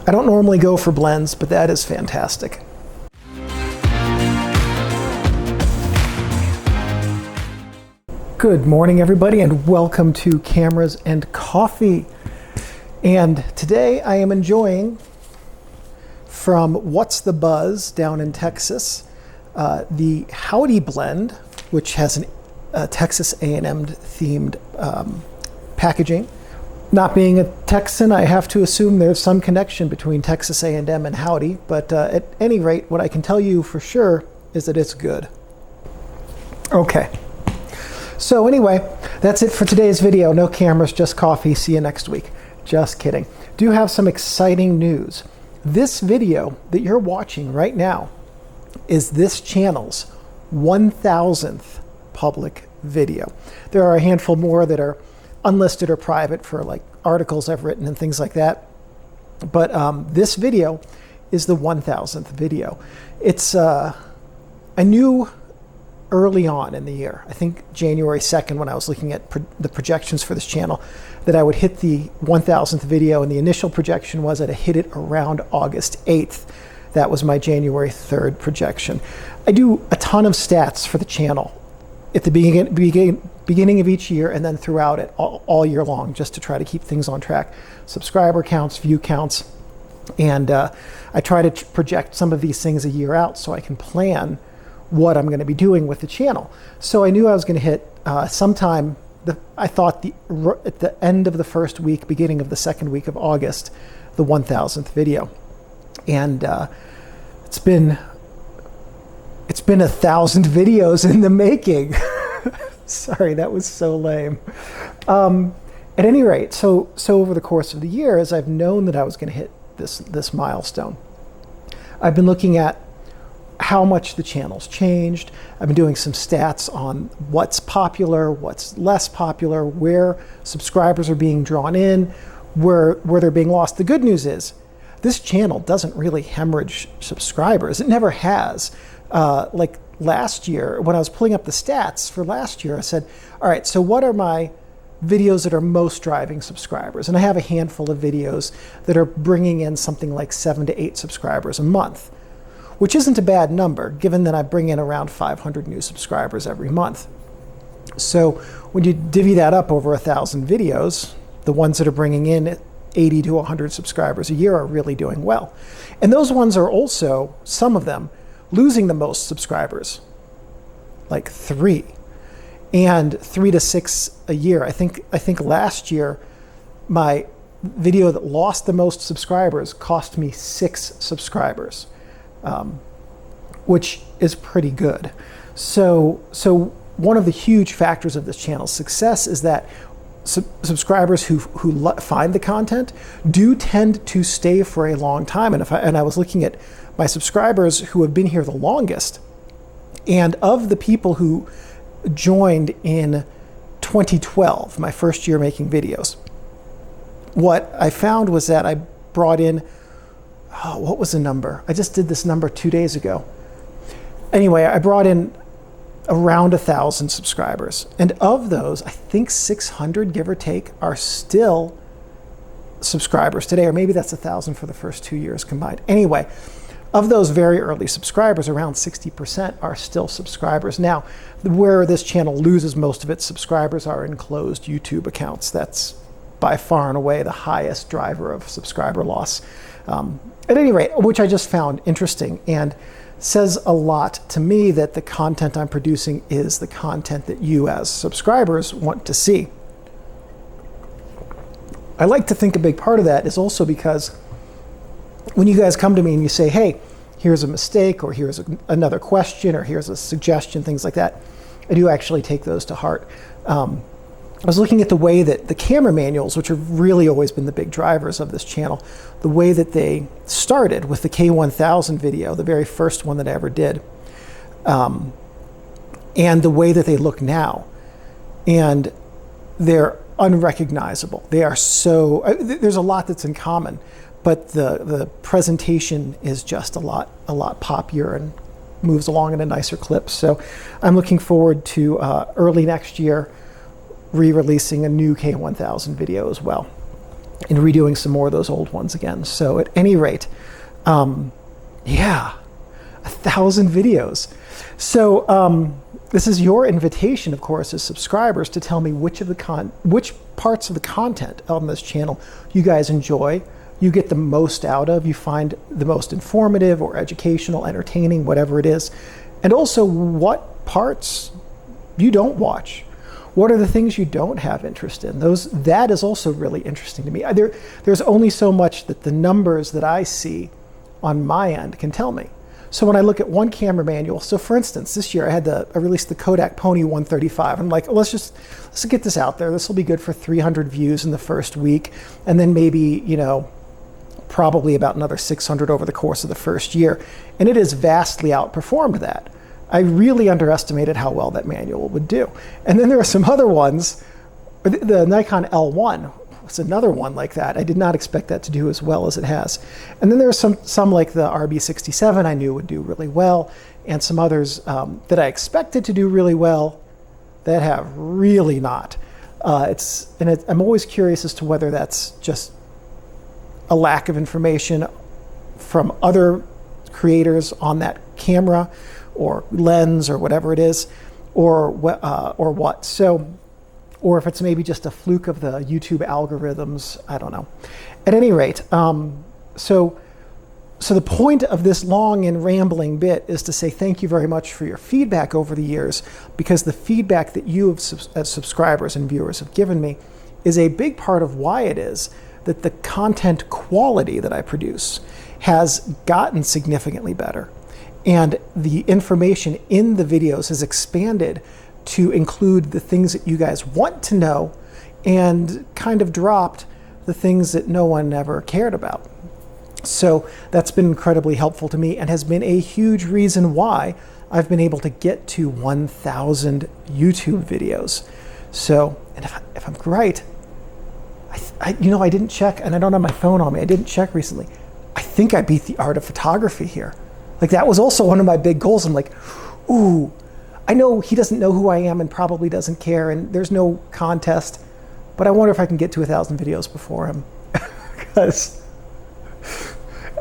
I don't normally go for blends, but that is fantastic. Good morning, everybody, and welcome to Cameras and Coffee. And today I am enjoying, from What's the Buzz down in Texas, the Howdy blend, which has a Texas A&M themed packaging. Not being a Texan, I have to assume there's some connection between Texas A&M and Howdy, but at any rate, what I can tell you for sure is that it's good. Okay, so anyway, that's it for today's video. No cameras, just coffee. See you next week. Just kidding. Do have some exciting news. This video that you're watching right now is this channel's 1,000th public video. There are a handful more that are unlisted or private for like articles I've written and things like that. But this video is the 1,000th video. It's, I knew early on in the year, I think January 2nd, when I was looking at the projections for this channel, that I would hit the 1,000th video, and the initial projection was that I hit it around August 8th. That was my January 3rd projection. I do a ton of stats for the channel at the beginning of each year and then throughout it all year long, just to try to keep things on track. Subscriber counts, view counts, and I try to project some of these things a year out so I can plan what I'm going to be doing with the channel. So I knew I was going to hit sometime, I thought at the end of the first week, beginning of the second week of August, the 1,000th video. And it's been 1,000 videos in the making. Sorry, that was so lame. At any rate, so over the course of the year, as I've known that I was going to hit this milestone, I've been looking at how much the channel's changed. I've been doing some stats on what's popular, what's less popular, where subscribers are being drawn in, where they're being lost. The good news is this channel doesn't really hemorrhage subscribers. It never has. Like last year, when I was pulling up the stats for last year, I said, all right, so what are my videos that are most driving subscribers? And I have a handful of videos that are bringing in something like 7 to 8 subscribers a month, which isn't a bad number, given that I bring in around 500 new subscribers every month. So when you divvy that up over 1,000 videos, the ones that are bringing in 80 to 100 subscribers a year are really doing well. And those ones are also, some of them, losing the most subscribers, like 3, and 3 to 6 a year. I think last year, my video that lost the most subscribers cost me 6 subscribers. Which is pretty good. So one of the huge factors of this channel's success is that subscribers who find the content do tend to stay for a long time. And I was looking at my subscribers who have been here the longest, and of the people who joined in 2012, my first year making videos, what I found was that I brought in, what was the number? I just did this number 2 days ago. Anyway, I brought in around 1,000 subscribers. And of those, I think 600, give or take, are still subscribers today, or maybe that's 1,000 for the first 2 years combined. Anyway, of those very early subscribers, around 60% are still subscribers. Now, where this channel loses most of its subscribers are in closed YouTube accounts. That's by far and away the highest driver of subscriber loss. At any rate, which I just found interesting and says a lot to me that the content I'm producing is the content that you as subscribers want to see. I like to think a big part of that is also because when you guys come to me and you say, hey, here's a mistake, or here's another question, or here's a suggestion, things like that, I do actually take those to heart. I was looking at the way that the camera manuals, which have really always been the big drivers of this channel, the way that they started with the K1000 video, the very first one that I ever did, and the way that they look now. And they're unrecognizable. They are so, there's a lot that's in common, but the presentation is just a lot poppier and moves along in a nicer clip. So I'm looking forward to early next year re-releasing a new K1000 video as well. and redoing some more of those old ones again. So at any rate, yeah, 1,000 videos. So this is your invitation, of course, as subscribers, to tell me which parts of the content on this channel you guys enjoy, you get the most out of, you find the most informative or educational, entertaining, whatever it is, and also what parts you don't watch. What are the things you don't have interest in? That is also really interesting to me. There's only so much that the numbers that I see on my end can tell me. So when I look at one camera manual, so for instance, this year I released the Kodak Pony 135. I'm like, let's get this out there. This will be good for 300 views in the first week, and then maybe, probably about another 600 over the course of the first year. And it has vastly outperformed that. I really underestimated how well that manual would do. And then there are some other ones. The Nikon L1 was another one like that. I did not expect that to do as well as it has. And then there are some like the RB67 I knew would do really well, and some others that I expected to do really well that have really not. I'm always curious as to whether that's just a lack of information from other creators on that camera or lens or whatever it is, or what. So, or if it's maybe just a fluke of the YouTube algorithms, I don't know. At any rate, so the point of this long and rambling bit is to say thank you very much for your feedback over the years, because the feedback that you as subscribers and viewers have given me is a big part of why it is that the content quality that I produce has gotten significantly better. And the information in the videos has expanded to include the things that you guys want to know, and kind of dropped the things that no one ever cared about. So that's been incredibly helpful to me, and has been a huge reason why I've been able to get to 1,000 YouTube videos. So, and if I'm right, I didn't check, and I don't have my phone on me. I didn't check recently. I think I beat the art of photography here. Like, that was also one of my big goals. I'm like, ooh, I know he doesn't know who I am and probably doesn't care, and there's no contest, but I wonder if I can get to 1,000 videos before him. Because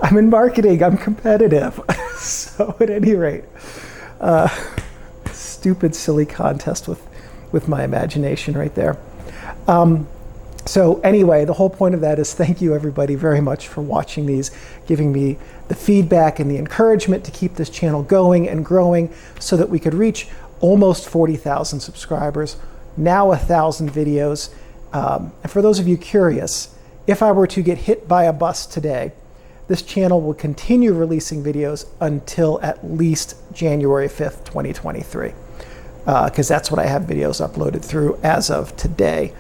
I'm in marketing, I'm competitive. So at any rate, stupid, silly contest with my imagination right there. So anyway, the whole point of that is thank you everybody very much for watching these, giving me the feedback and the encouragement to keep this channel going and growing so that we could reach almost 40,000 subscribers, now 1,000 videos. And for those of you curious, if I were to get hit by a bus today, this channel will continue releasing videos until at least January 5th, 2023, because that's what I have videos uploaded through as of today.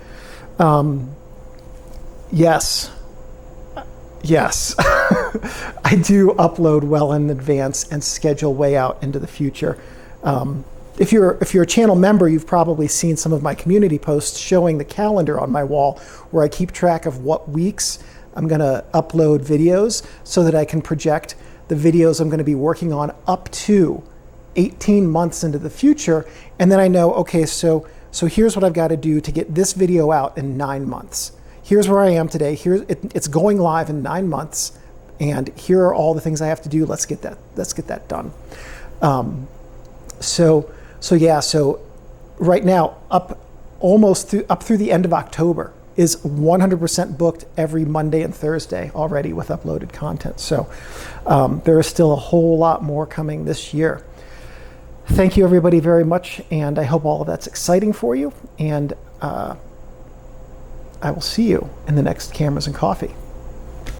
Yes, I do upload well in advance and schedule way out into the future. If you're a channel member, you've probably seen some of my community posts showing the calendar on my wall, where I keep track of what weeks I'm going to upload videos, so that I can project the videos I'm going to be working on up to 18 months into the future. And then I know, okay, so here's what I've got to do to get this video out in 9 months. Here's where I am today. It's going live in 9 months, and here are all the things I have to do. Let's get that done. So right now, up through the end of October is 100% booked every Monday and Thursday already with uploaded content. So there is still a whole lot more coming this year. Thank you everybody very much, and I hope all of that's exciting for you, and I will see you in the next Cameras and Coffee.